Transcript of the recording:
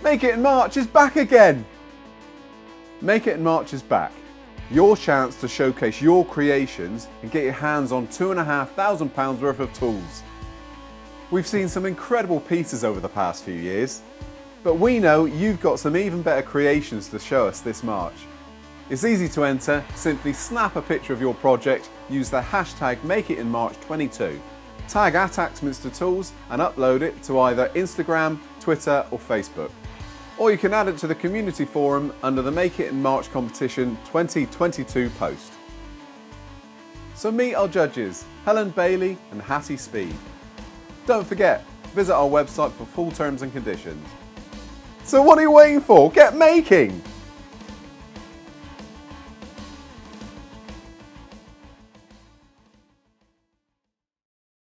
Make It in March is back again! Make It in March is back. Your chance to showcase your creations and get your hands on £2,500 worth of tools. We've seen some incredible pieces over the past few years, but we know you've got some even better creations to show us this March. It's easy to enter, simply snap a picture of your project, use the hashtag MakeItInMarch22, tag @Axminster Tools and upload it to either Instagram, Twitter or Facebook. Or you can add it to the community forum under the Make It in March Competition 2022 post. So meet our judges, Helen Bailey and Hattie Speed. Don't forget, visit our website for full terms and conditions. So what are you waiting for? Get making!